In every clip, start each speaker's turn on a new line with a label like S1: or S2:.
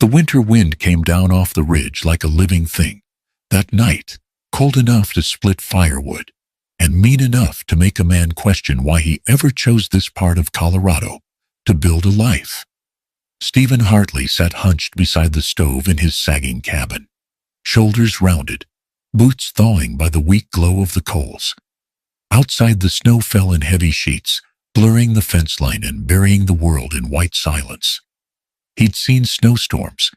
S1: The winter wind came down off the ridge like a living thing. That night, cold enough to split firewood, and mean enough to make a man question why he ever chose this part of Colorado to build a life. Stephen Hartley sat hunched beside the stove in his sagging cabin, shoulders rounded, boots thawing by the weak glow of the coals. Outside, the snow fell in heavy sheets, blurring the fence line and burying the world in white silence. He'd seen snowstorms.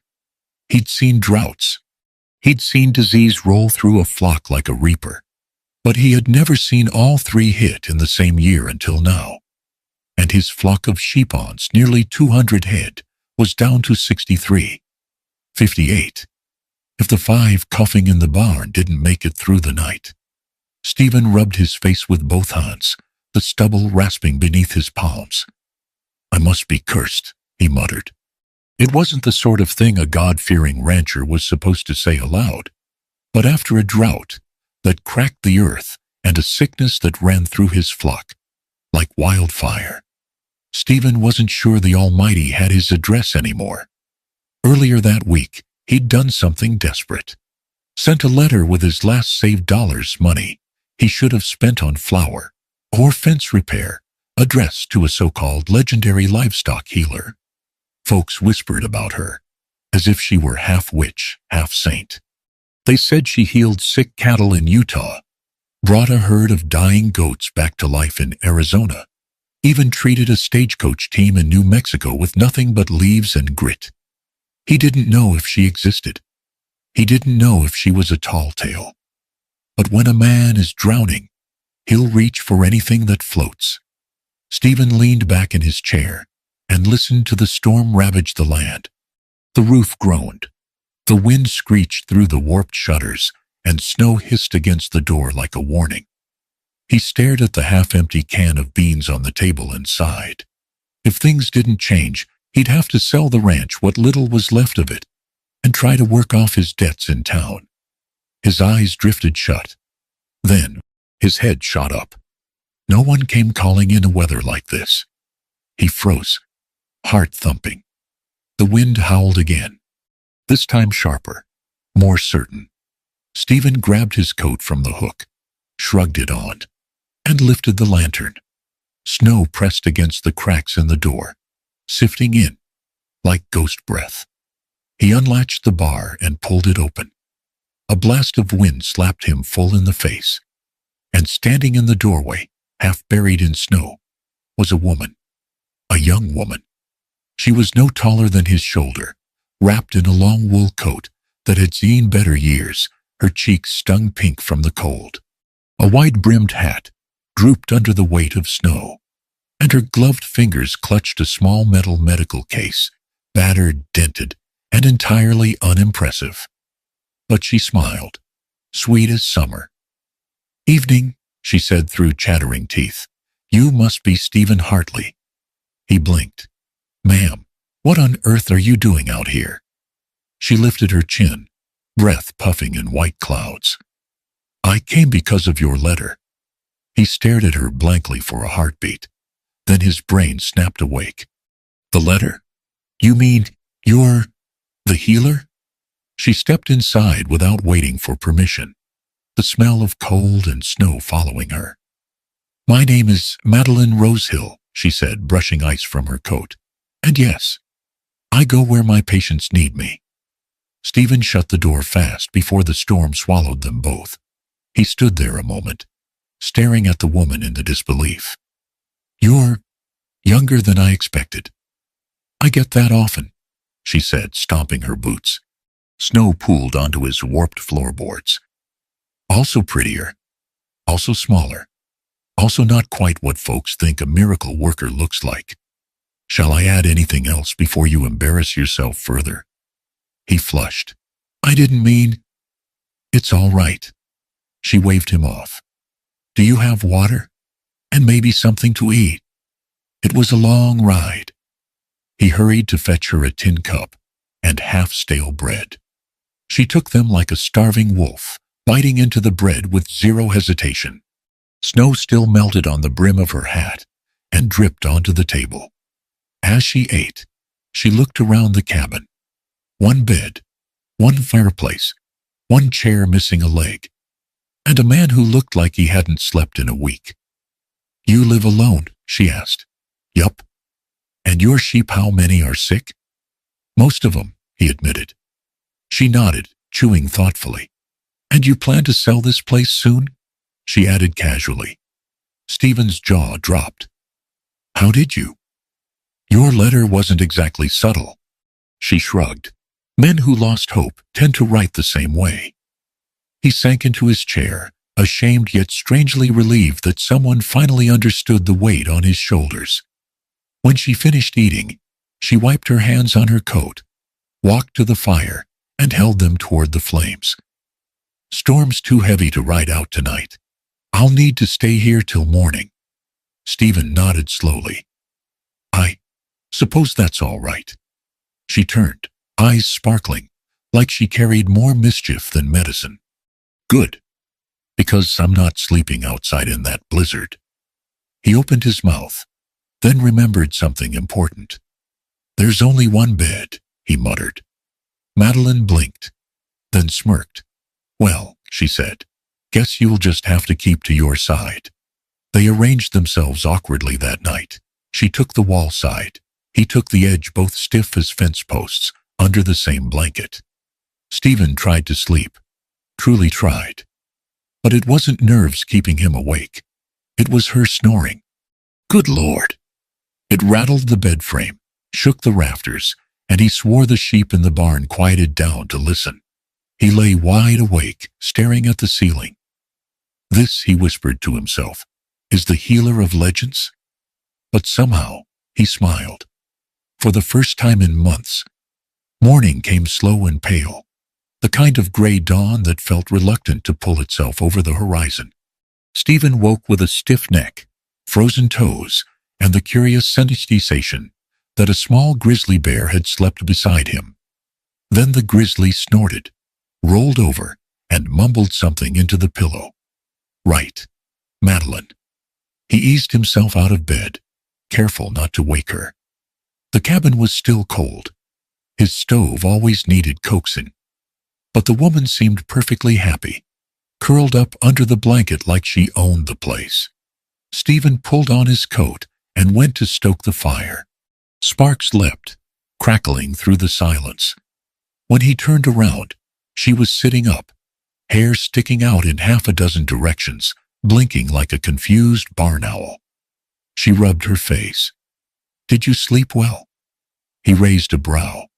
S1: He'd seen droughts. He'd seen disease roll through a flock like a reaper. But he had never seen all three hit in the same year until now. And his flock of sheep-ons, nearly 200 head, was down to 63. 58. If the 5 coughing in the barn didn't make it through the night. Stephen rubbed his face with both hands, the stubble rasping beneath his palms. "I must be cursed," he muttered. It wasn't the sort of thing a God-fearing rancher was supposed to say aloud. But after a drought that cracked the earth and a sickness that ran through his flock like wildfire, Stephen wasn't sure the Almighty had his address anymore. Earlier that week, he'd done something desperate. Sent a letter with his last saved dollars money he should have spent on flour or fence repair, addressed to a so-called legendary livestock healer. Folks whispered about her, as if she were half witch, half saint. They said she healed sick cattle in Utah, brought a herd of dying goats back to life in Arizona, even treated a stagecoach team in New Mexico with nothing but leaves and grit. He didn't know if she existed. He didn't know if she was a tall tale. But when a man is drowning, he'll reach for anything that floats. Stephen leaned back in his chair and listened to the storm ravage the land. The roof groaned. The wind screeched through the warped shutters, and snow hissed against the door like a warning. He stared at the half-empty can of beans on the table and sighed. If things didn't change, he'd have to sell the ranch, what little was left of it, and try to work off his debts in town. His eyes drifted shut. Then, his head shot up. No one came calling in a weather like this. He froze, heart thumping. The wind howled again, this time sharper, more certain. Stephen grabbed his coat from the hook, shrugged it on, and lifted the lantern. Snow pressed against the cracks in the door, sifting in like ghost breath. He unlatched the bar and pulled it open. A blast of wind slapped him full in the face, and standing in the doorway, half buried in snow, was a woman, a young woman. She was no taller than his shoulder, wrapped in a long wool coat that had seen better years, her cheeks stung pink from the cold. A wide-brimmed hat drooped under the weight of snow, and her gloved fingers clutched a small metal medical case, battered, dented, and entirely unimpressive. But she smiled, sweet as summer. "Evening," she said through chattering teeth. "You must be Stephen Hartley." He blinked. "Ma'am, what on earth are you doing out here?" She lifted her chin, breath puffing in white clouds. "I came because of your letter." He stared at her blankly for a heartbeat. Then his brain snapped awake. "The letter? You mean you're the healer?" She stepped inside without waiting for permission, the smell of cold and snow following her. "My name is Madeline Rosehill," she said, brushing ice from her coat. "And yes, I go where my patients need me." Stephen shut the door fast before the storm swallowed them both. He stood there a moment, staring at the woman in the disbelief. "You're younger than I expected." "I get that often," she said, stomping her boots. Snow pooled onto his warped floorboards. "Also prettier, also smaller, also not quite what folks think a miracle worker looks like. Shall I add anything else before you embarrass yourself further?" He flushed. "I didn't mean—" "It's all right." She waved him off. "Do you have water? And maybe something to eat?" It was a long ride. He hurried to fetch her a tin cup and half-stale bread. She took them like a starving wolf, biting into the bread with zero hesitation. Snow still melted on the brim of her hat and dripped onto the table. As she ate, she looked around the cabin, One bed, one fireplace, one chair missing a leg, and a man who looked like he hadn't slept in a week. "You live alone?" she asked. "Yup." "And your sheep, how many are sick?" "Most of them," he admitted. She nodded, chewing thoughtfully. "And you plan to sell this place soon?" she added casually. Stephen's jaw dropped. "How did you?" "Your letter wasn't exactly subtle." She shrugged. Men who lost hope tend to write the same way. He sank into his chair, ashamed yet strangely relieved that someone finally understood the weight on his shoulders. When she finished eating, she wiped her hands on her coat, walked to the fire, and held them toward the flames. "Storm's too heavy to ride out tonight. I'll need to stay here till morning." Stephen nodded slowly. "I suppose that's all right." She turned, eyes sparkling, like she carried more mischief than medicine. "Good, because I'm not sleeping outside in that blizzard." He opened his mouth, then remembered something important. "There's only one bed," he muttered. Madeline blinked, then smirked. "Well," she said, "guess you'll just have to keep to your side." They arranged themselves awkwardly that night. She took the wall side. He took the edge, both stiff as fence posts, under the same blanket. Stephen tried to sleep, truly tried. But it wasn't nerves keeping him awake. It was her snoring. Good Lord! It rattled the bed frame, shook the rafters, and he swore the sheep in the barn quieted down to listen. He lay wide awake, staring at the ceiling. "This," he whispered to himself, "is the healer of legends?" But somehow, he smiled. For the first time in months, morning came slow and pale, the kind of gray dawn that felt reluctant to pull itself over the horizon. Stephen woke with a stiff neck, frozen toes, and the curious sensation that a small grizzly bear had slept beside him. Then the grizzly snorted, rolled over, and mumbled something into the pillow. Right, Madeline. He eased himself out of bed, careful not to wake her. The cabin was still cold. His stove always needed coaxing. But the woman seemed perfectly happy, curled up under the blanket like she owned the place. Stephen pulled on his coat and went to stoke the fire. Sparks leapt, crackling through the silence. When he turned around, she was sitting up, hair sticking out in half a dozen directions, blinking like a confused barn owl. She rubbed her face. "Did you sleep well?" He raised a brow.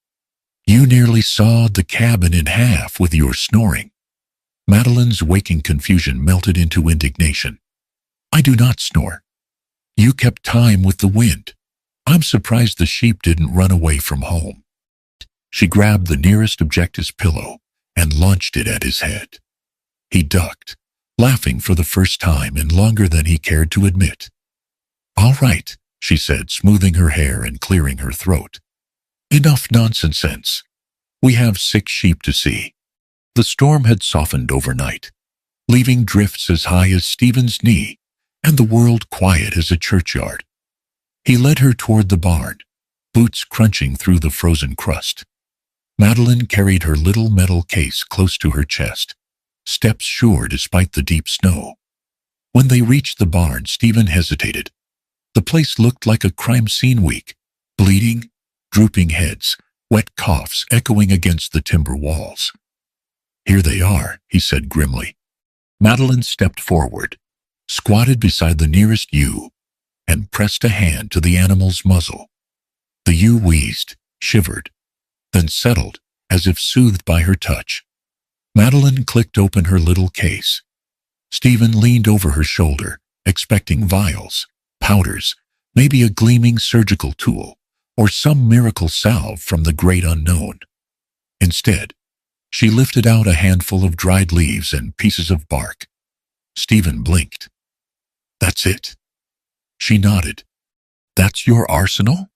S1: "You nearly sawed the cabin in half with your snoring." Madeline's waking confusion melted into indignation. "I do not snore. You kept time with the wind. I'm surprised the sheep didn't run away from home." She grabbed the nearest object's pillow and launched it at his head. He ducked, laughing for the first time in longer than he cared to admit. "All right," she said, smoothing her hair and clearing her throat. "Enough nonsense. We have 6 sheep to see." The storm had softened overnight, leaving drifts as high as Stephen's knee and the world quiet as a churchyard. He led her toward the barn, boots crunching through the frozen crust. Madeline carried her little metal case close to her chest, steps sure despite the deep snow. When they reached the barn, Stephen hesitated. The place looked like a crime scene week, bleeding, drooping heads, wet coughs echoing against the timber walls. "Here they are," he said grimly. Madeline stepped forward, squatted beside the nearest ewe, and pressed a hand to the animal's muzzle. The ewe wheezed, shivered, then settled as if soothed by her touch. Madeline clicked open her little case. Stephen leaned over her shoulder, expecting vials, powders, maybe a gleaming surgical tool, or some miracle salve from the great unknown. Instead, she lifted out a handful of dried leaves and pieces of bark. Stephen blinked. "That's it." She nodded. "That's your arsenal?"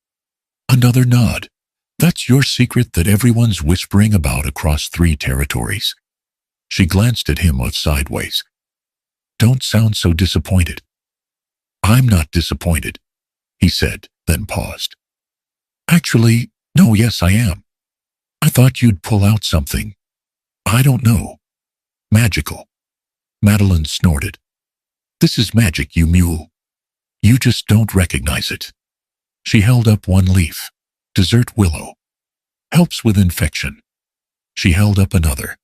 S1: Another nod. "That's your secret that everyone's whispering about across 3 territories." She glanced at him sideways. "Don't sound so disappointed." "I'm not disappointed," he said, then paused. "Actually, no, yes, I am. I thought you'd pull out something. I don't know. Magical. Madeline snorted. This is magic, you mule. You just don't recognize it. She held up one leaf. Desert willow. Helps with infection. She held up another.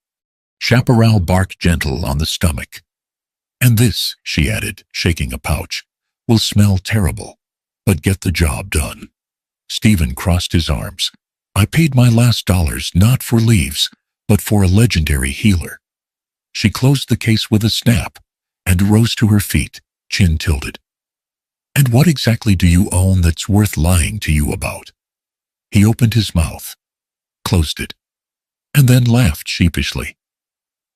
S1: Chaparral bark gentle on the stomach. And this, she added, shaking a pouch, will smell terrible, but get the job done. Stephen crossed his arms. I paid my last dollars not for leaves, but for a legendary healer. She closed the case with a snap and rose to her feet, chin tilted. And what exactly do you own that's worth lying to you about? He opened his mouth, closed it, and then laughed sheepishly.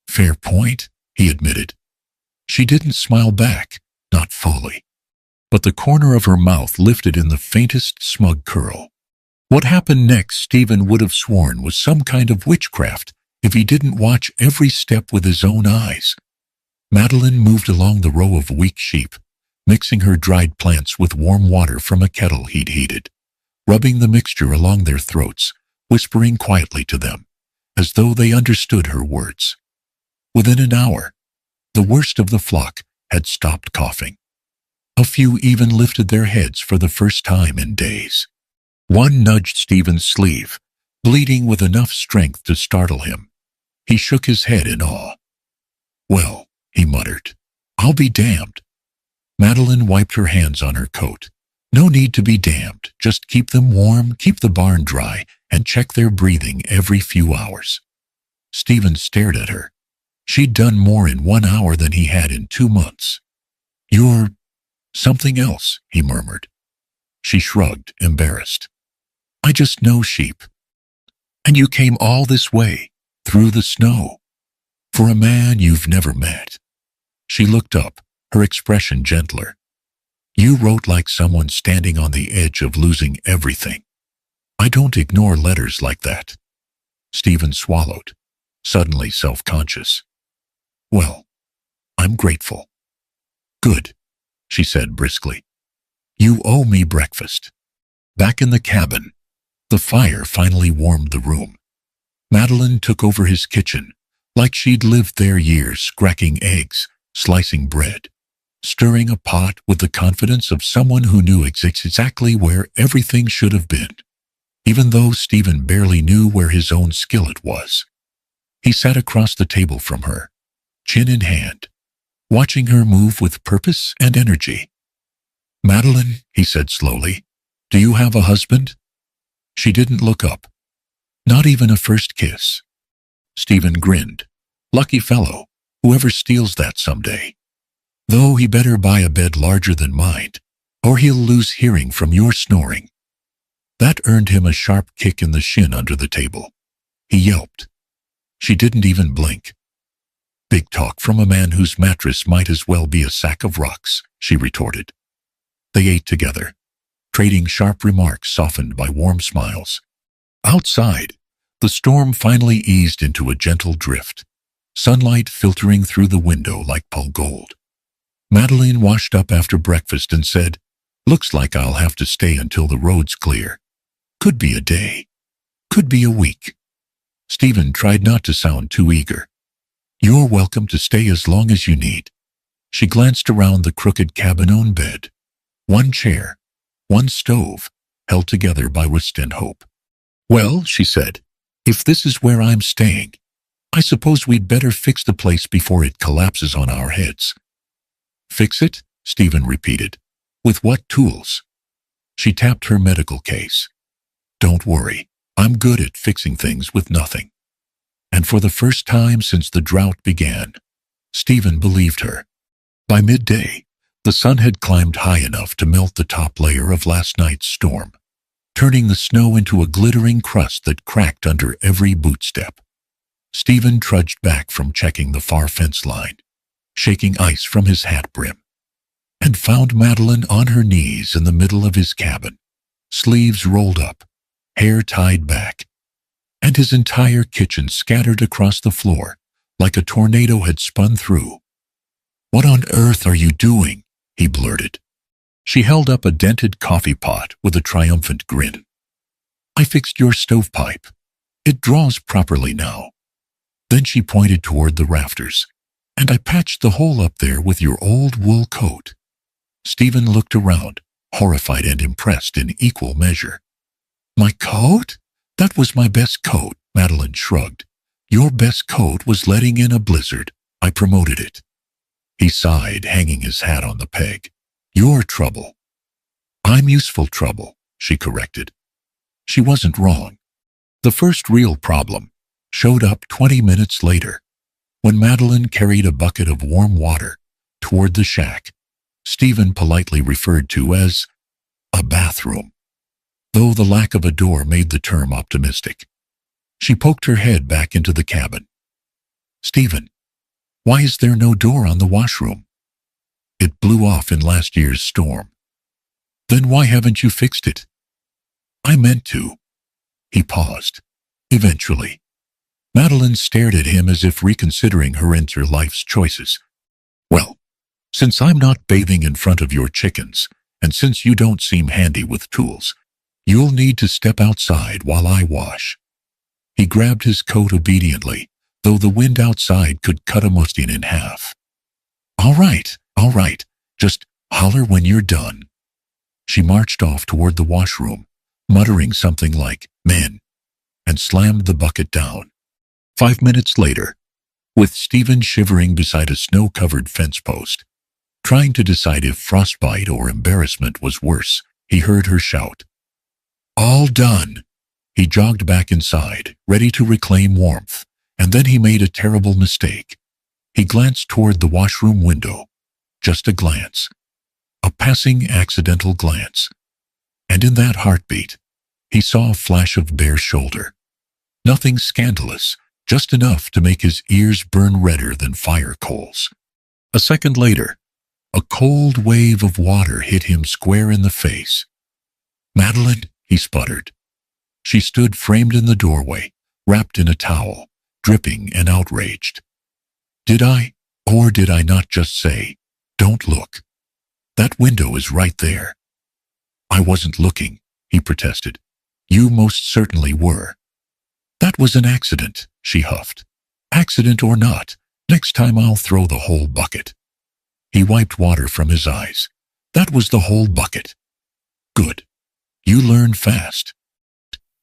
S1: Fair point, he admitted. She didn't smile back, not fully, but the corner of her mouth lifted in the faintest smug curl. What happened next, Stephen would have sworn was some kind of witchcraft if he didn't watch every step with his own eyes. Madeline moved along the row of weak sheep, mixing her dried plants with warm water from a kettle he'd heated, rubbing the mixture along their throats, whispering quietly to them, as though they understood her words. Within an hour, the worst of the flock had stopped coughing. A few even lifted their heads for the first time in days. One nudged Stephen's sleeve, bleeding with enough strength to startle him. He shook his head in awe. Well, he muttered, I'll be damned. Madeline wiped her hands on her coat. No need to be damned, just keep them warm, keep the barn dry, and check their breathing every few hours. Stephen stared at her. She'd done more in 1 hour than he had in 2 months. You're something else, he murmured. She shrugged, embarrassed. I just know sheep. And you came all this way, through the snow, for a man you've never met. She looked up, her expression gentler. You wrote like someone standing on the edge of losing everything. I don't ignore letters like that. Stephen swallowed, suddenly self-conscious. Well, I'm grateful. Good, she said briskly. You owe me breakfast. Back in the cabin, the fire finally warmed the room. Madeline took over his kitchen, like she'd lived there years, cracking eggs, slicing bread, stirring a pot with the confidence of someone who knew exactly where everything should have been, even though Stephen barely knew where his own skillet was. He sat across the table from her, chin in hand, watching her move with purpose and energy. Madeline, he said slowly, do you have a husband? She didn't look up. Not even a first kiss. Stephen grinned. Lucky fellow, whoever steals that someday. Though he better buy a bed larger than mine, or he'll lose hearing from your snoring. That earned him a sharp kick in the shin under the table. He yelped. She didn't even blink. Big talk from a man whose mattress might as well be a sack of rocks, she retorted. They ate together, trading sharp remarks softened by warm smiles. Outside, the storm finally eased into a gentle drift, sunlight filtering through the window like pale gold. Madeline washed up after breakfast and said, Looks like I'll have to stay until the road's clear. Could be a day. Could be a week. Stephen tried not to sound too eager. You're welcome to stay as long as you need. She glanced around the crooked cabin-owned bed. One chair, one stove, held together by rust and hope. Well, she said, if this is where I'm staying, I suppose we'd better fix the place before it collapses on our heads. Fix it? Stephen repeated. With what tools? She tapped her medical case. Don't worry, I'm good at fixing things with nothing. And for the first time since the drought began, Stephen believed her. By midday, the sun had climbed high enough to melt the top layer of last night's storm, turning the snow into a glittering crust that cracked under every bootstep. Stephen trudged back from checking the far fence line, shaking ice from his hat brim, and found Madeline on her knees in the middle of his cabin, sleeves rolled up, hair tied back, and his entire kitchen scattered across the floor like a tornado had spun through. What on earth are you doing? He blurted. She held up a dented coffee pot with a triumphant grin. I fixed your stovepipe. It draws properly now." Then she pointed toward the rafters. "And I patched the hole up there with your old wool coat." Stephen looked around, horrified and impressed in equal measure. "My coat? That was my best coat," Madeline shrugged. "Your best coat was letting in a blizzard. I promoted it." He sighed, hanging his hat on the peg. "Your trouble." "I'm useful trouble," she corrected. She wasn't wrong. The first real problem showed up 20 minutes later, when Madeline carried a bucket of warm water toward the shack Stephen politely referred to as a bathroom, though the lack of a door made the term optimistic. She poked her head back into the cabin. "Stephen, why is there no door on the washroom?" "It blew off in last year's storm." "Then why haven't you fixed it?" "I meant to." He paused. "Eventually." Madeline stared at him as if reconsidering her entire life's choices. "Well, since I'm not bathing in front of your chickens, and since you don't seem handy with tools, you'll need to step outside while I wash." He grabbed his coat obediently, though the wind outside could cut a muslin in half. All right, just holler when you're done." She marched off toward the washroom, muttering something like, "Men," and slammed the bucket down. 5 minutes later, with Stephen shivering beside a snow-covered fence post, trying to decide if frostbite or embarrassment was worse, he heard her shout, "All done!" He jogged back inside, ready to reclaim warmth, and then he made a terrible mistake. He glanced toward the washroom window. Just a glance. A passing accidental glance. And in that heartbeat, he saw a flash of bare shoulder. Nothing scandalous, just enough to make his ears burn redder than fire coals. A second later, a cold wave of water hit him square in the face. "Madeline," he sputtered. She stood framed in the doorway, wrapped in a towel, dripping and outraged. "Did I, or did I not just say, 'Don't look'? That window is right there." "I wasn't looking," he protested. "You most certainly were." "That was an accident," she huffed. "Accident or not, next time I'll throw the whole bucket." He wiped water from his eyes. "That was the whole bucket." "Good. You learn fast."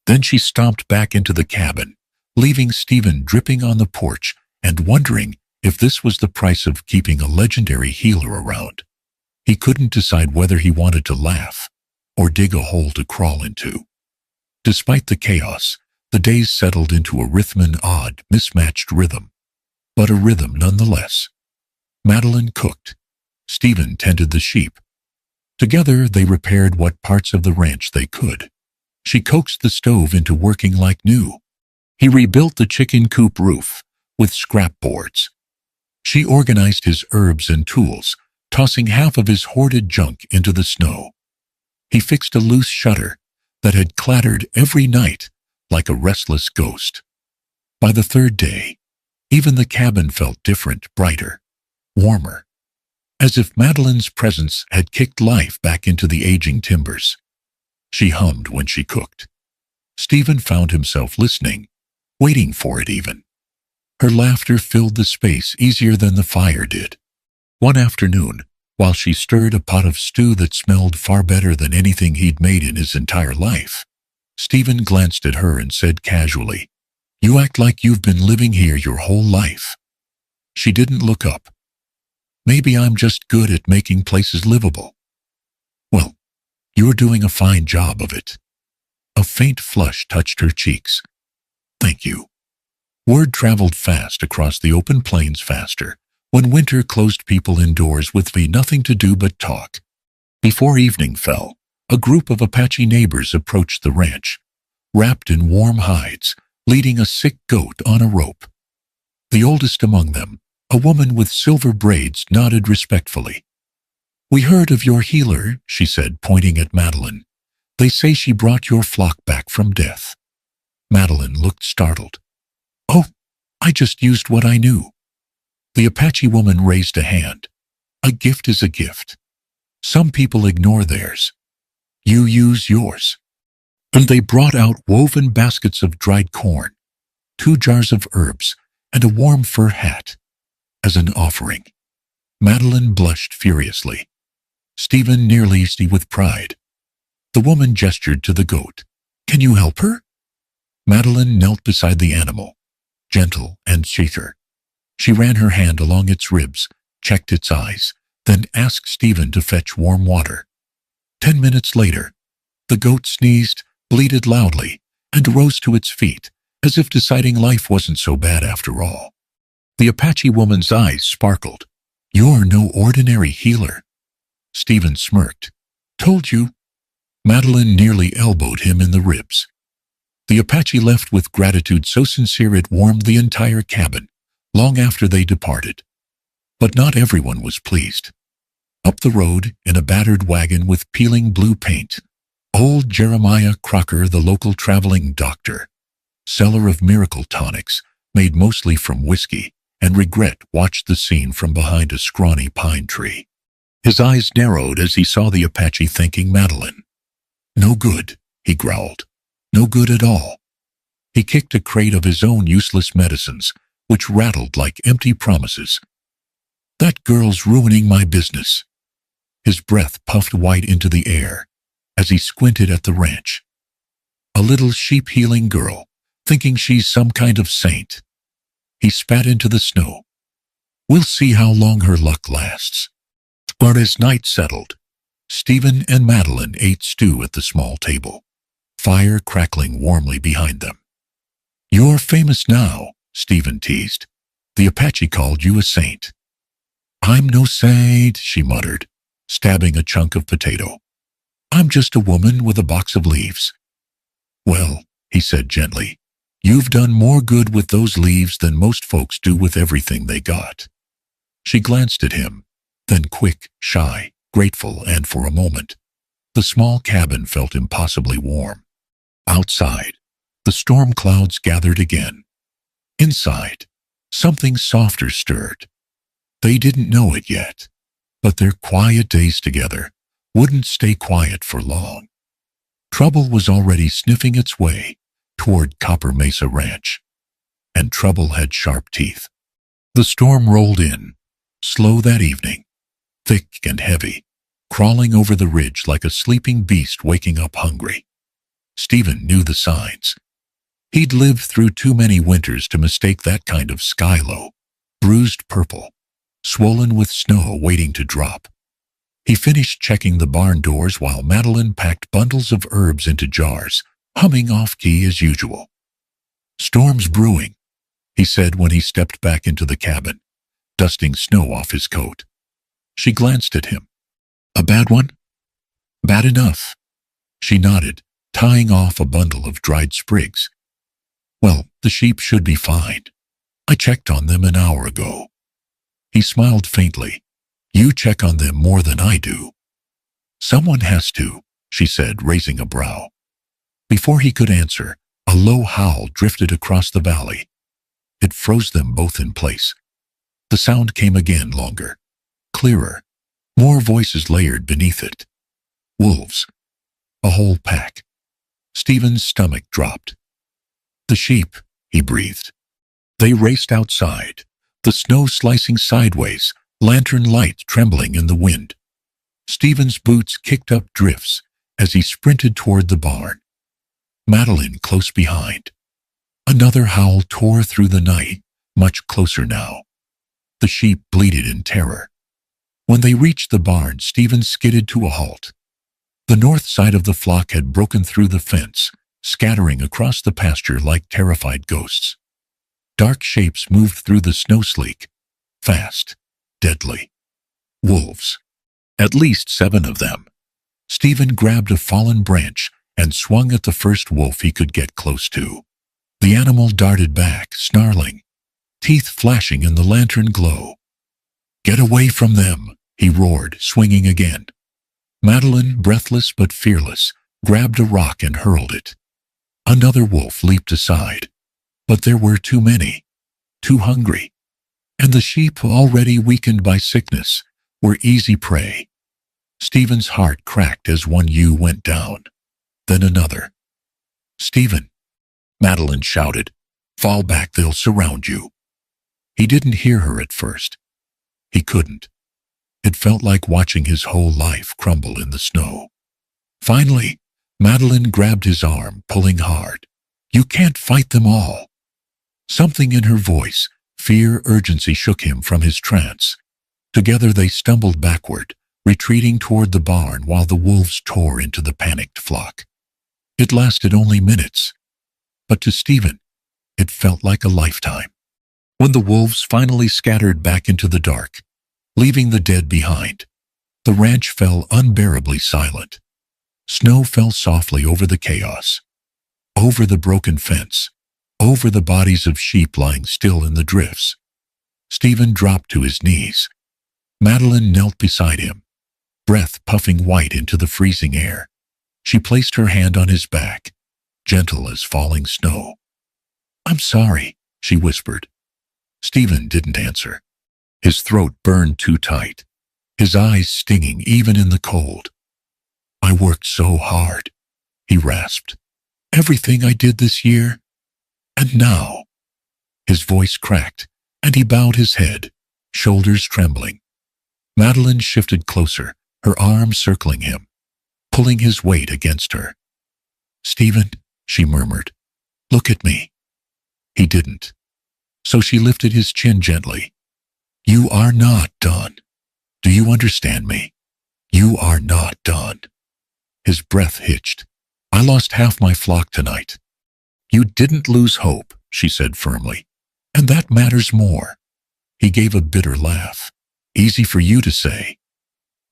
S1: Then she stomped back into the cabin, leaving Stephen dripping on the porch and wondering if this was the price of keeping a legendary healer around. He couldn't decide whether he wanted to laugh or dig a hole to crawl into. Despite the chaos, the days settled into a odd, mismatched rhythm, but a rhythm nonetheless. Madeline cooked. Stephen tended the sheep. Together they repaired what parts of the ranch they could. She coaxed the stove into working like new. He rebuilt the chicken coop roof with scrap boards. She organized his herbs and tools, tossing half of his hoarded junk into the snow. He fixed a loose shutter that had clattered every night like a restless ghost. By the third day, even the cabin felt different, brighter, warmer, as if Madeline's presence had kicked life back into the aging timbers. She hummed when she cooked. Stephen found himself listening, waiting for it even. Her laughter filled the space easier than the fire did. One afternoon, while she stirred a pot of stew that smelled far better than anything he'd made in his entire life, Stephen glanced at her and said casually, "You act like you've been living here your whole life." She didn't look up. "Maybe I'm just good at making places livable." "Well, you're doing a fine job of it." A faint flush touched her cheeks. "Thank you." Word traveled fast across the open plains faster, when winter closed people indoors with nothing to do but talk. Before evening fell, a group of Apache neighbors approached the ranch, wrapped in warm hides, leading a sick goat on a rope. The oldest among them, a woman with silver braids, nodded respectfully. "We heard of your healer," she said, pointing at Madeline. "They say she brought your flock back from death." Madeline looked startled. "Oh, I just used what I knew." The Apache woman raised a hand. "A gift is a gift. Some people ignore theirs. You use yours." And they brought out woven baskets of dried corn, 2 jars of herbs, and a warm fur hat as an offering. Madeline blushed furiously. Stephen nearly seethed with pride. The woman gestured to the goat. "Can you help her?" Madeline knelt beside the animal, gentle and chaste. She ran her hand along its ribs, checked its eyes, then asked Stephen to fetch warm water. 10 minutes later, the goat sneezed, bleated loudly, and rose to its feet, as if deciding life wasn't so bad after all. The Apache woman's eyes sparkled. "You're no ordinary healer." Stephen smirked. "Told you." Madeline nearly elbowed him in the ribs. The Apache left with gratitude so sincere it warmed the entire cabin, long after they departed. But not everyone was pleased. Up the road, in a battered wagon with peeling blue paint, old Jeremiah Crocker, the local traveling doctor, seller of miracle tonics made mostly from whiskey, and regret watched the scene from behind a scrawny pine tree. His eyes narrowed as he saw the Apache thanking Madeline. "No good," he growled. "No good at all." He kicked a crate of his own useless medicines, which rattled like empty promises. "That girl's ruining my business." His breath puffed white into the air as he squinted at the ranch. A little sheep-healing girl, thinking she's some kind of saint. He spat into the snow. "We'll see how long her luck lasts." But as night settled, Stephen and Madeline ate stew at the small table, fire crackling warmly behind them. "You're famous now," Stephen teased. "The Apache called you a saint." "I'm no saint," she muttered, stabbing a chunk of potato. "I'm just a woman with a box of leaves." "Well," he said gently, "you've done more good with those leaves than most folks do with everything they got." She glanced at him, then quick, shy, grateful, and for a moment, the small cabin felt impossibly warm. Outside, the storm clouds gathered again. Inside, something softer stirred. They didn't know it yet, but their quiet days together wouldn't stay quiet for long. Trouble was already sniffing its way toward Copper Mesa Ranch, and trouble had sharp teeth. The storm rolled in, slow that evening, thick and heavy, crawling over the ridge like a sleeping beast waking up hungry. Stephen knew the signs. He'd lived through too many winters to mistake that kind of sky low, bruised purple, swollen with snow waiting to drop. He finished checking the barn doors while Madeline packed bundles of herbs into jars, humming off-key as usual. "Storm's brewing," he said when he stepped back into the cabin, dusting snow off his coat. She glanced at him. "A bad one?" "Bad enough." She nodded, tying off a bundle of dried sprigs. "Well, the sheep should be fine. I checked on them an hour ago." He smiled faintly. "You check on them more than I do." "Someone has to," she said, raising a brow. Before he could answer, a low howl drifted across the valley. It froze them both in place. The sound came again, longer, clearer, more voices layered beneath it. Wolves. A whole pack. Stephen's stomach dropped. "The sheep," he breathed. They raced outside, the snow slicing sideways, lantern light trembling in the wind. Stephen's boots kicked up drifts as he sprinted toward the barn. Madeline close behind. Another howl tore through the night, much closer now. The sheep bleated in terror. When they reached the barn, Stephen skidded to a halt. The north side of the flock had broken through the fence, scattering across the pasture like terrified ghosts. Dark shapes moved through the snow-sleek, fast, deadly. Wolves. At least 7 of them. Stephen grabbed a fallen branch and swung at the first wolf he could get close to. The animal darted back, snarling, teeth flashing in the lantern glow. "Get away from them," he roared, swinging again. Madeline, breathless but fearless, grabbed a rock and hurled it. Another wolf leaped aside, but there were too many, too hungry, and the sheep, already weakened by sickness, were easy prey. Stephen's heart cracked as one ewe went down, then another. "Stephen," Madeline shouted, "fall back, they'll surround you." He didn't hear her at first. He couldn't. It felt like watching his whole life crumble in the snow. Finally, Madeline grabbed his arm, pulling hard. "You can't fight them all." Something in her voice, fear, urgency, shook him from his trance. Together they stumbled backward, retreating toward the barn while the wolves tore into the panicked flock. It lasted only minutes, but to Stephen, it felt like a lifetime. When the wolves finally scattered back into the dark, leaving the dead behind, the ranch fell unbearably silent. Snow fell softly over the chaos, over the broken fence, over the bodies of sheep lying still in the drifts. Stephen dropped to his knees. Madeline knelt beside him, breath puffing white into the freezing air. She placed her hand on his back, gentle as falling snow. "I'm sorry," she whispered. Stephen didn't answer. His throat burned too tight, his eyes stinging even in the cold. "I worked so hard," he rasped. "Everything I did this year, and now—" His voice cracked, and he bowed his head, shoulders trembling. Madeline shifted closer, her arms circling him, pulling his weight against her. "Stephen," she murmured, "look at me." He didn't. So she lifted his chin gently. "You are not done. Do you understand me? You are not done." His breath hitched. "I lost half my flock tonight." "You didn't lose hope," she said firmly. "And that matters more." He gave a bitter laugh. "Easy for you to say."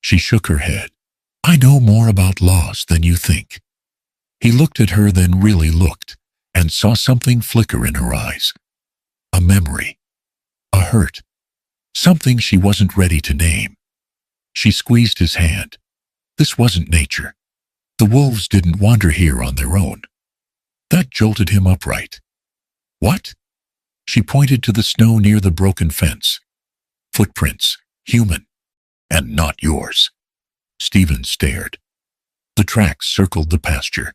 S1: She shook her head. "I know more about loss than you think." He looked at her, then really looked, and saw something flicker in her eyes. A memory. A hurt. Something she wasn't ready to name. She squeezed his hand. This wasn't nature. The wolves didn't wander here on their own. That jolted him upright. "What?" She pointed to the snow near the broken fence. "Footprints. Human. And not yours." Stephen stared. The tracks circled the pasture,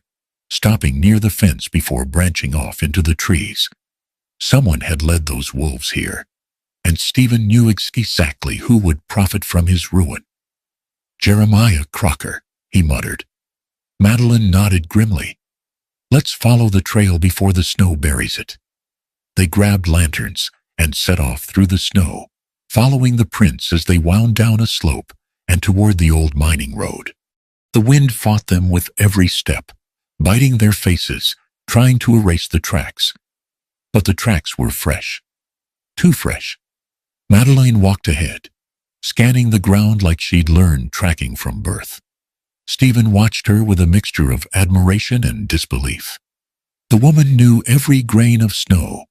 S1: stopping near the fence before branching off into the trees. Someone had led those wolves here, and Stephen knew exactly who would profit from his ruin. "Jeremiah Crocker," he muttered. Madeline nodded grimly. "Let's follow the trail before the snow buries it." They grabbed lanterns and set off through the snow, following the prints as they wound down a slope and toward the old mining road. The wind fought them with every step, biting their faces, trying to erase the tracks. But the tracks were fresh. Too fresh. Madeline walked ahead, scanning the ground like she'd learned tracking from birth. Stephen watched her with a mixture of admiration and disbelief. The woman knew every grain of snow,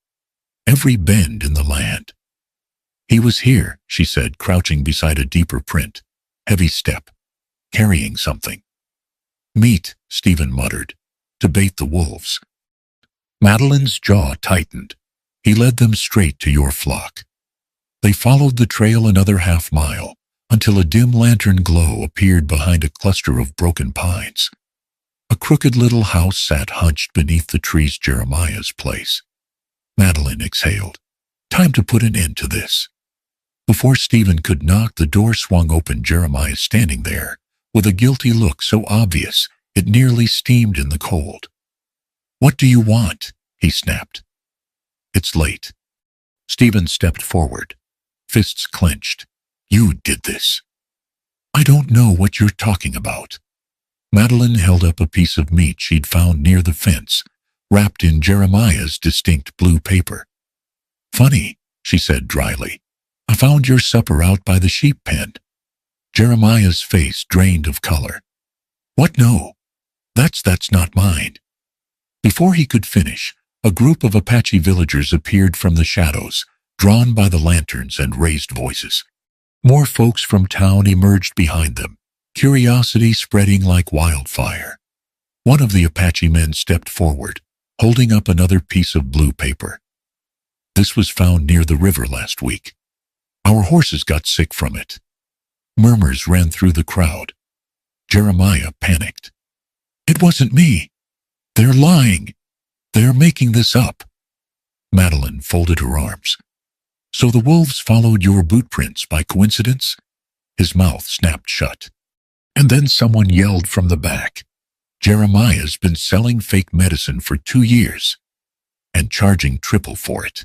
S1: every bend in the land. "He was here," she said, crouching beside a deeper print. Heavy step, carrying something. "Meat," Stephen muttered, "to bait the wolves." Madeline's jaw tightened. "He led them straight to your flock." They followed the trail another half-mile until a dim lantern glow appeared behind a cluster of broken pines. A crooked little house sat hunched beneath the trees, Jeremiah's place. Madeline exhaled. Time to put an end to this. Before Stephen could knock, the door swung open, Jeremiah standing there, with a guilty look so obvious it nearly steamed in the cold. "What do you want?" he snapped. "It's late." Stephen stepped forward, fists clenched. "You did this." "I don't know what you're talking about." Madeline held up a piece of meat she'd found near the fence, wrapped in Jeremiah's distinct blue paper. "Funny," she said dryly. "I found your supper out by the sheep pen." Jeremiah's face drained of color. "What? No. That's not mine." Before he could finish, a group of Apache villagers appeared from the shadows, drawn by the lanterns and raised voices. More folks from town emerged behind them, curiosity spreading like wildfire. One of the Apache men stepped forward, holding up another piece of blue paper. "This was found near the river last week. Our horses got sick from it." Murmurs ran through the crowd. Jeremiah panicked. "It wasn't me." They're lying. They're making this up. Madeline folded her arms. So the wolves followed your boot prints by coincidence? His mouth snapped shut. And then someone yelled from the back. Jeremiah's been selling fake medicine for 2 years and charging triple for it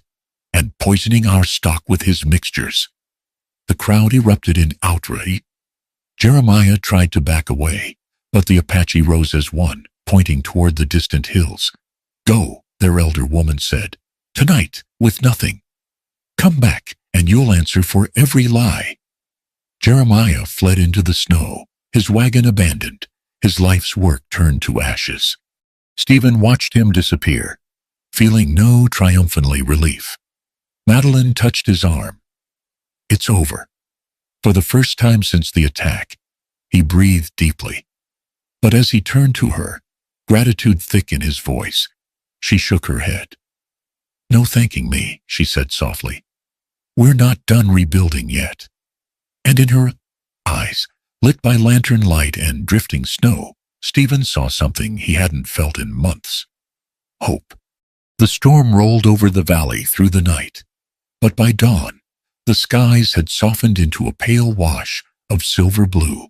S1: and poisoning our stock with his mixtures. The crowd erupted in outrage. Jeremiah tried to back away, but the Apache rose as one, pointing toward the distant hills. Go, their elder woman said. Tonight, with nothing. Come back, and you'll answer for every lie. Jeremiah fled into the snow, his wagon abandoned, his life's work turned to ashes. Stephen watched him disappear, feeling no triumphantly relief. Madeline touched his arm. It's over. For the first time since the attack, he breathed deeply. But as he turned to her, gratitude thick in his voice, she shook her head. No thanking me, she said softly. We're not done rebuilding yet. And in her eyes, lit by lantern light and drifting snow, Stephen saw something he hadn't felt in months. Hope. The storm rolled over the valley through the night, but by dawn, the skies had softened into a pale wash of silver blue.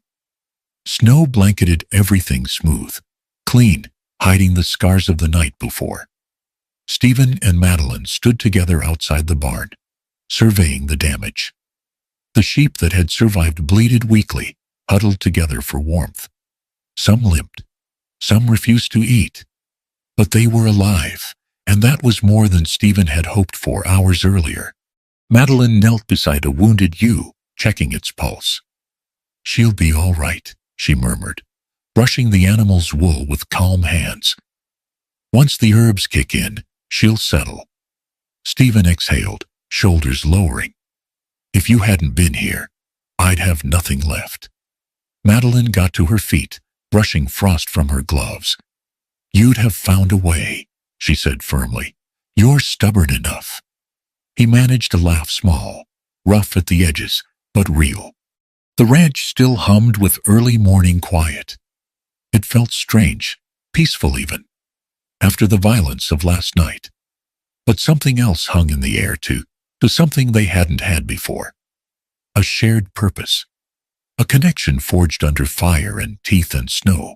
S1: Snow blanketed everything smooth, clean, hiding the scars of the night before. Stephen and Madeline stood together outside the barn, surveying the damage. The sheep that had survived bleated weakly, huddled together for warmth. Some limped, some refused to eat, but they were alive, and that was more than Stephen had hoped for hours earlier. Madeline knelt beside a wounded ewe, checking its pulse. She'll be all right, she murmured, brushing the animal's wool with calm hands. Once the herbs kick in, she'll settle. Stephen exhaled, shoulders lowering. If you hadn't been here, I'd have nothing left. Madeline got to her feet, brushing frost from her gloves. You'd have found a way, she said firmly. You're stubborn enough. He managed to laugh small, rough at the edges, but real. The ranch still hummed with early morning quiet. It felt strange, peaceful even, after the violence of last night. But something else hung in the air too, to something they hadn't had before. A shared purpose. A connection forged under fire and teeth and snow.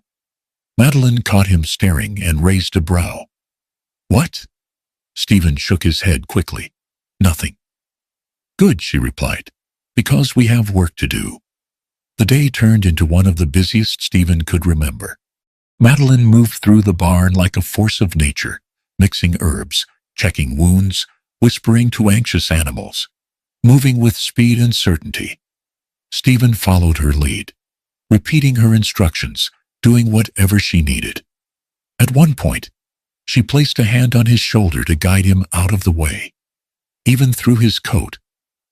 S1: Madeline caught him staring and raised a brow. What? Stephen shook his head quickly. Nothing. Good, she replied, because we have work to do. The day turned into one of the busiest Stephen could remember. Madeline moved through the barn like a force of nature, mixing herbs, checking wounds, whispering to anxious animals, moving with speed and certainty. Stephen followed her lead, repeating her instructions, doing whatever she needed. At one point, she placed a hand on his shoulder to guide him out of the way. Even through his coat,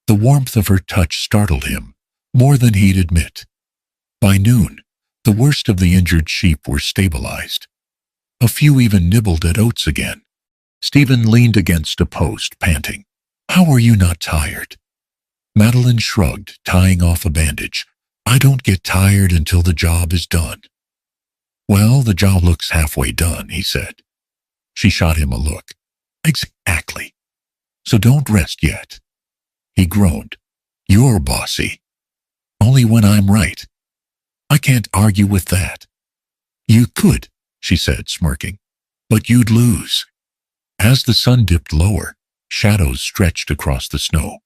S1: the warmth of her touch startled him, more than he'd admit. By noon, the worst of the injured sheep were stabilized. A few even nibbled at oats again. Stephen leaned against a post, panting. How are you not tired? Madeline shrugged, tying off a bandage. I don't get tired until the job is done. Well, the job looks halfway done, he said. She shot him a look. Exactly. So don't rest yet. He groaned. You're bossy. Only when I'm right. I can't argue with that. You could, she said, smirking, but you'd lose. As the sun dipped lower, shadows stretched across the snow.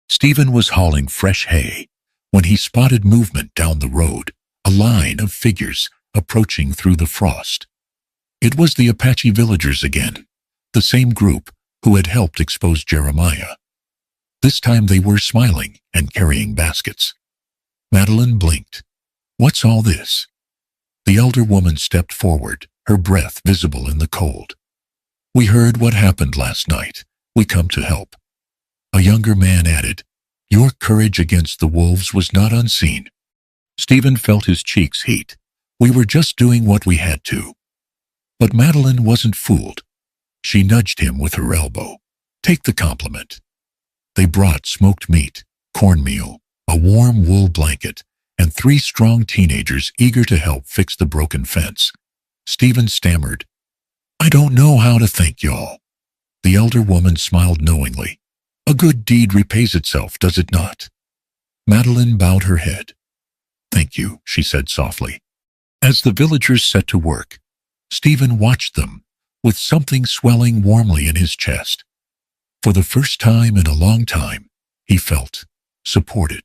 S1: Stephen was hauling fresh hay when he spotted movement down the road, a line of figures approaching through the frost. It was the Apache villagers again, the same group who had helped expose Jeremiah. This time they were smiling and carrying baskets. Madeline blinked. What's all this? The elder woman stepped forward, her breath visible in the cold. We heard what happened last night. We come to help. A younger man added, Your courage against the wolves was not unseen. Stephen felt his cheeks heat. We were just doing what we had to. But Madeline wasn't fooled. She nudged him with her elbow. Take the compliment. They brought smoked meat, cornmeal, a warm wool blanket, and 3 strong teenagers eager to help fix the broken fence. Stephen stammered, I don't know how to thank y'all. The elder woman smiled knowingly. A good deed repays itself, does it not? Madeline bowed her head. Thank you, she said softly. As the villagers set to work, Stephen watched them, with something swelling warmly in his chest. For the first time in a long time, he felt supported,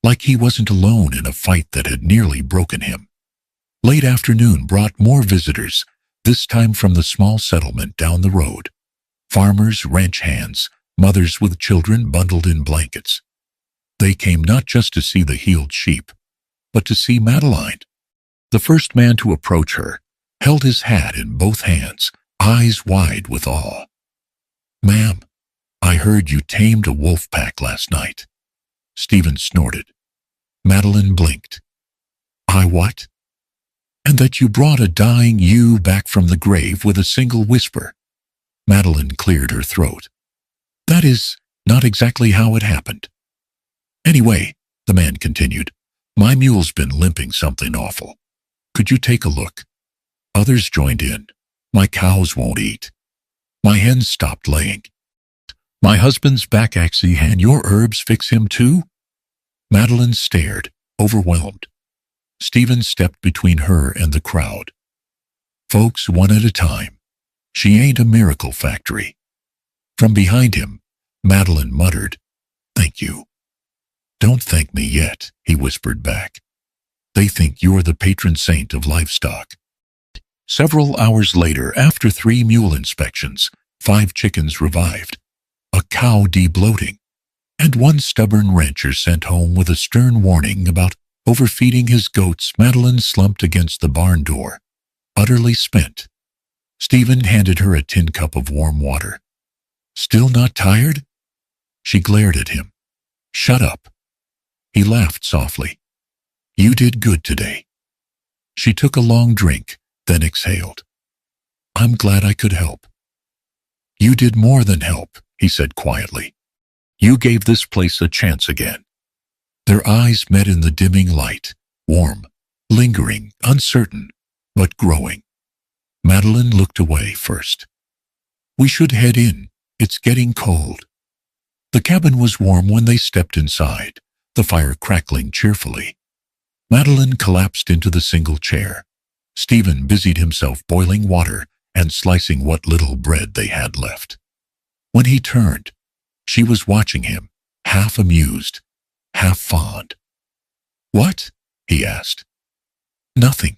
S1: like he wasn't alone in a fight that had nearly broken him. Late afternoon brought more visitors, this time from the small settlement down the road. Farmers, ranch hands, mothers with children bundled in blankets. They came not just to see the healed sheep, but to see Madeline. The first man to approach her held his hat in both hands, eyes wide with awe. Ma'am, I heard you tamed a wolf pack last night. Stephen snorted. Madeline blinked. I what? And that you brought a dying ewe back from the grave with a single whisper. Madeline cleared her throat. That is not exactly how it happened. Anyway, the man continued, my mule's been limping something awful. Could you take a look? Others joined in. My cows won't eat. My hens stopped laying. My husband's back axy and your herbs fix him too? Madeline stared, overwhelmed. Stephen stepped between her and the crowd. Folks, one at a time. She ain't a miracle factory. From behind him, Madeline muttered, Thank you. Don't thank me yet, he whispered back. They think you're the patron saint of livestock. Several hours later, after 3 mule inspections, 5 chickens revived, a cow debloating, and 1 stubborn rancher sent home with a stern warning about overfeeding his goats. Madeline slumped against the barn door, utterly spent. Stephen handed her a tin cup of warm water. Still not tired? She glared at him. Shut up. He laughed softly. You did good today. She took a long drink, then exhaled. I'm glad I could help. You did more than help, he said quietly. You gave this place a chance again. Their eyes met in the dimming light, warm, lingering, uncertain, but growing. Madeline looked away first. We should head in. It's getting cold. The cabin was warm when they stepped inside, the fire crackling cheerfully. Madeline collapsed into the single chair. Stephen busied himself boiling water and slicing what little bread they had left. When he turned, she was watching him, half amused, half fond. What? He asked. Nothing.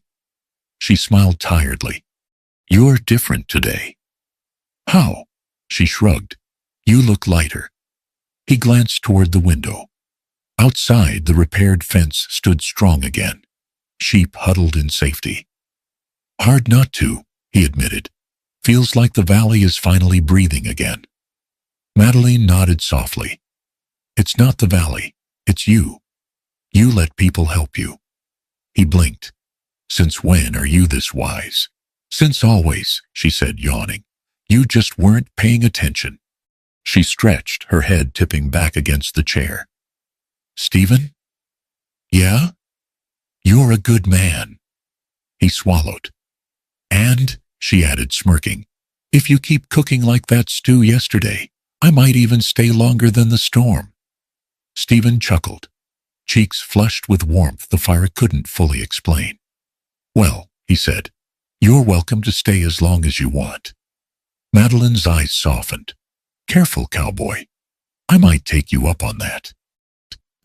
S1: She smiled tiredly. You're different today. How? She shrugged. You look lighter. He glanced toward the window. Outside, the repaired fence stood strong again. Sheep huddled in safety. Hard not to, he admitted. Feels like the valley is finally breathing again. Madeline nodded softly. It's not the valley, it's you. You let people help you. He blinked. Since when are you this wise? Since always, she said, yawning. You just weren't paying attention. She stretched, her head tipping back against the chair. Stephen? Yeah? You're a good man. He swallowed. And, she added, smirking, if you keep cooking like that stew yesterday, I might even stay longer than the storm. Stephen chuckled, cheeks flushed with warmth the fire couldn't fully explain. Well, he said, you're welcome to stay as long as you want. Madeline's eyes softened. Careful, cowboy. I might take you up on that.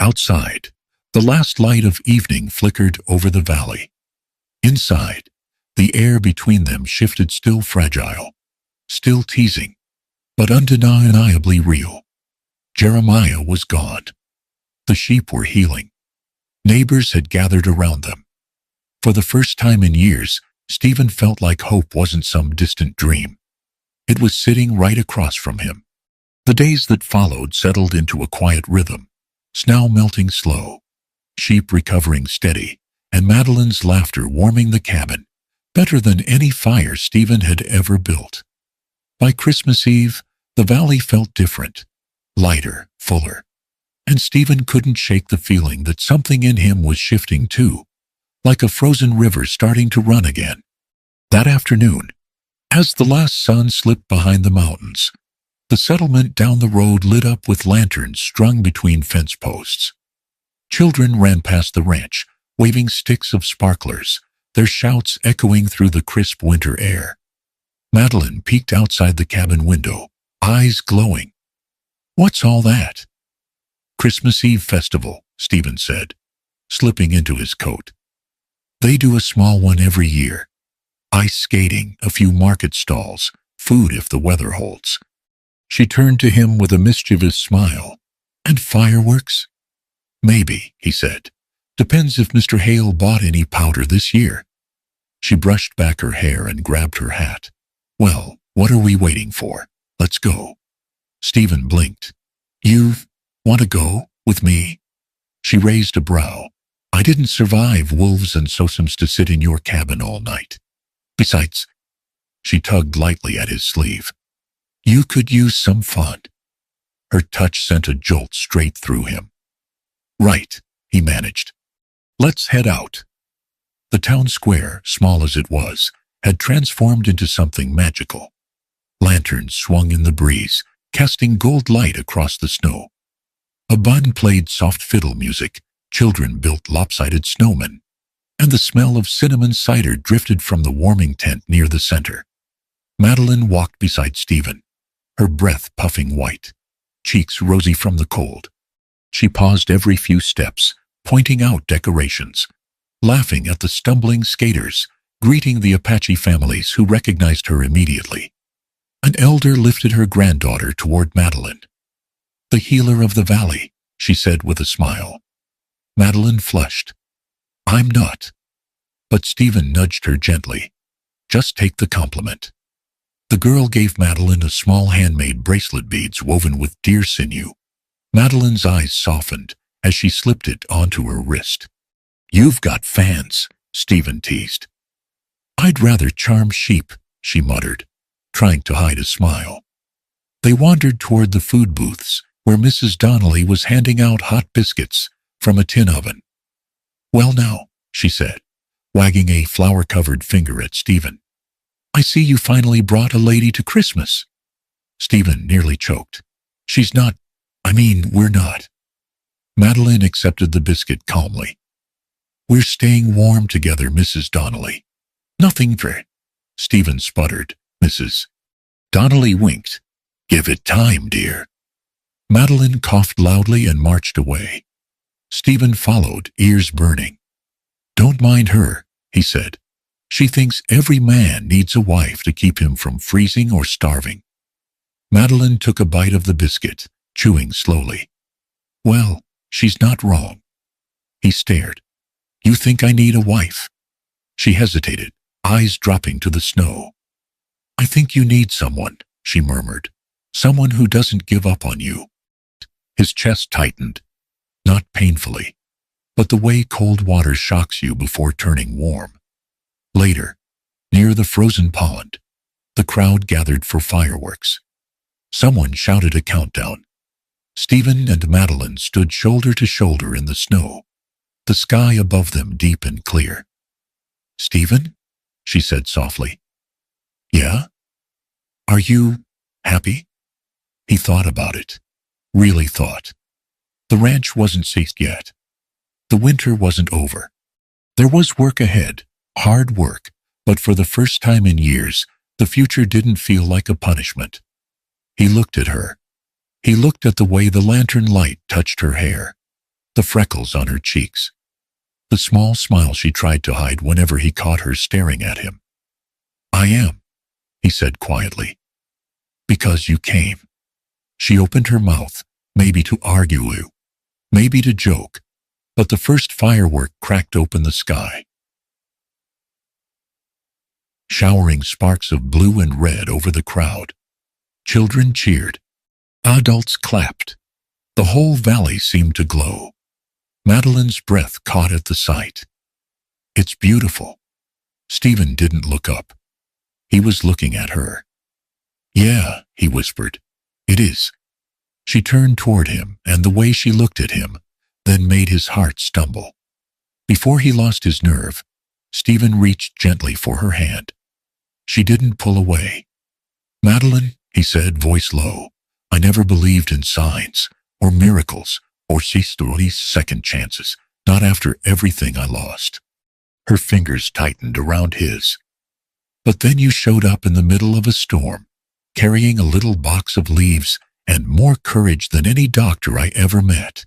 S1: Outside, the last light of evening flickered over the valley. Inside, the air between them shifted, still fragile, still teasing, but undeniably real. Jeremiah was gone. The sheep were healing. Neighbors had gathered around them. For the first time in years, Stephen felt like hope wasn't some distant dream. It was sitting right across from him. The days that followed settled into a quiet rhythm, snow melting slow, sheep recovering steady, and Madeline's laughter warming the cabin, better than any fire Stephen had ever built. By Christmas Eve, the valley felt different, lighter, fuller, and Stephen couldn't shake the feeling that something in him was shifting too, like a frozen river starting to run again. That afternoon, As the last sun slipped behind the mountains, the settlement down the road lit up with lanterns strung between fence posts. Children ran past the ranch, waving sticks of sparklers, their shouts echoing through the crisp winter air. Madeline peeked outside the cabin window, eyes glowing. "What's all that?" "Christmas Eve festival," Stephen said, slipping into his coat. "They do a small one every year. Ice skating, a few market stalls, food if the weather holds." She turned to him with a mischievous smile. "And fireworks?" "Maybe," he said. "Depends if Mr. Hale bought any powder this year." She brushed back her hair and grabbed her hat. "Well, what are we waiting for? Let's go." Stephen blinked. "You want to go with me?" She raised a brow. "I didn't survive wolves and Sosams to sit in your cabin all night. Besides," she tugged lightly at his sleeve, "you could use some fun." Her touch sent a jolt straight through him. "Right," he managed. "Let's head out." The town square, small as it was, had transformed into something magical. Lanterns swung in the breeze, casting gold light across the snow. A band played soft fiddle music, children built lopsided snowmen, and the smell of cinnamon cider drifted from the warming tent near the center. Madeline walked beside Stephen, her breath puffing white, cheeks rosy from the cold. She paused every few steps, pointing out decorations, laughing at the stumbling skaters, greeting the Apache families who recognized her immediately. An elder lifted her granddaughter toward Madeline. "The healer of the valley," she said with a smile. Madeline flushed. "I'm not." But Stephen nudged her gently. "Just take the compliment." The girl gave Madeline a small handmade bracelet beads woven with deer sinew. Madeline's eyes softened as she slipped it onto her wrist. "You've got fans," Stephen teased. "I'd rather charm sheep," she muttered, trying to hide a smile. They wandered toward the food booths, where Mrs. Donnelly was handing out hot biscuits from a tin oven. "Well now," she said, wagging a flour-covered finger at Stephen. "I see you finally brought a lady to Christmas." Stephen nearly choked. We're not." Madeline accepted the biscuit calmly. "We're staying warm together, Mrs. Donnelly." "Nothing for—" Stephen sputtered. "Mrs. Donnelly winked. "Give it time, dear." Madeline coughed loudly and marched away. Stephen followed, ears burning. "Don't mind her," he said. "She thinks every man needs a wife to keep him from freezing or starving." Madeline took a bite of the biscuit, chewing slowly. "Well, she's not wrong." He stared. "You think I need a wife?" She hesitated, eyes dropping to the snow. "I think you need someone," she murmured. "Someone who doesn't give up on you." His chest tightened, not painfully, but the way cold water shocks you before turning warm. Later, near the frozen pond, the crowd gathered for fireworks. Someone shouted a countdown. Stephen and Madeline stood shoulder to shoulder in the snow, the sky above them deep and clear. "Stephen?" she said softly. "Yeah? Are you happy?" He thought about it, really thought. The ranch wasn't safe yet. The winter wasn't over. There was work ahead, hard work, but for the first time in years, the future didn't feel like a punishment. He looked at her. He looked at the way the lantern light touched her hair, the freckles on her cheeks, the small smile she tried to hide whenever he caught her staring at him. "I am," he said quietly. "Because you came." She opened her mouth, maybe to argue, maybe to joke, but the first firework cracked open the sky, showering sparks of blue and red over the crowd. Children cheered. Adults clapped. The whole valley seemed to glow. Madeline's breath caught at the sight. "It's beautiful." Stephen didn't look up. He was looking at her. "Yeah," he whispered. "It is." She turned toward him, and the way she looked at him then made his heart stumble. Before he lost his nerve, Stephen reached gently for her hand. She didn't pull away. "Madeline," he said, voice low, "I never believed in signs, or miracles, or second chances, not after everything I lost." Her fingers tightened around his. "But then you showed up in the middle of a storm, carrying a little box of leaves and more courage than any doctor I ever met."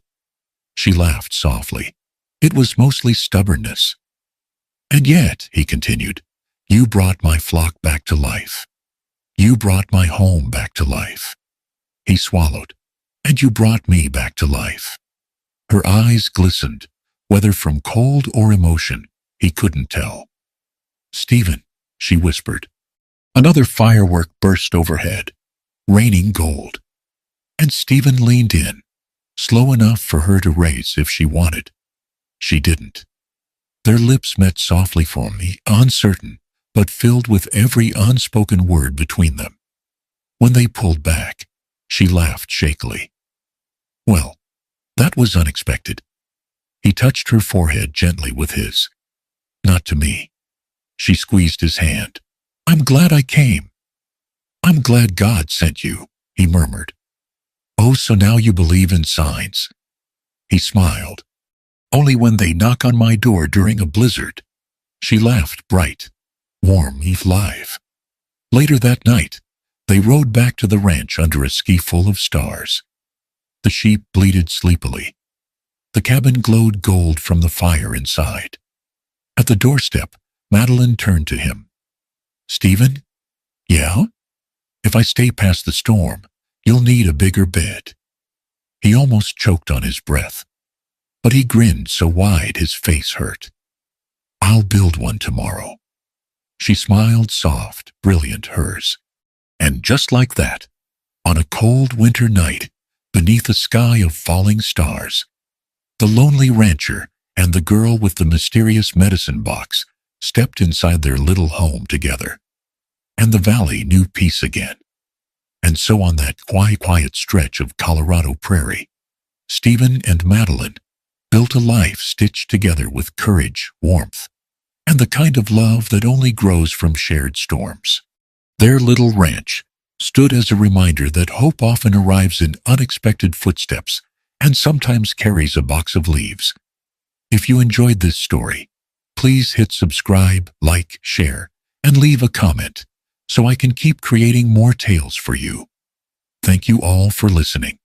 S1: She laughed softly. "It was mostly stubbornness." "And yet," he continued, "you brought my flock back to life. You brought my home back to life." He swallowed. "And you brought me back to life." Her eyes glistened, whether from cold or emotion, he couldn't tell. "Stephen," she whispered. Another firework burst overhead, raining gold. And Stephen leaned in, slow enough for her to race if she wanted. She didn't. Their lips met softly for me, uncertain, but filled with every unspoken word between them. When they pulled back, she laughed shakily. "Well, that was unexpected." He touched her forehead gently with his. "Not to me." She squeezed his hand. "I'm glad I came." "I'm glad God sent you," he murmured. "Oh, so now you believe in signs." He smiled. "Only when they knock on my door during a blizzard." She laughed bright, warm, live. Later that night, they rode back to the ranch under a ski full of stars. The sheep bleated sleepily. The cabin glowed gold from the fire inside. At the doorstep, Madeline turned to him. "Stephen?" "Yeah?" "If I stay past the storm, you'll need a bigger bed." He almost choked on his breath, but he grinned so wide his face hurt. "I'll build one tomorrow." She smiled, soft, brilliant, hers. And just like that, on a cold winter night, beneath a sky of falling stars, the lonely rancher and the girl with the mysterious medicine box stepped inside their little home together. And the valley knew peace again. And so on that quiet stretch of Colorado prairie, Stephen and Madeline built a life stitched together with courage, warmth, and the kind of love that only grows from shared storms. Their little ranch stood as a reminder that hope often arrives in unexpected footsteps and sometimes carries a box of leaves. If you enjoyed this story, please hit subscribe, like, share, and leave a comment so I can keep creating more tales for you. Thank you all for listening.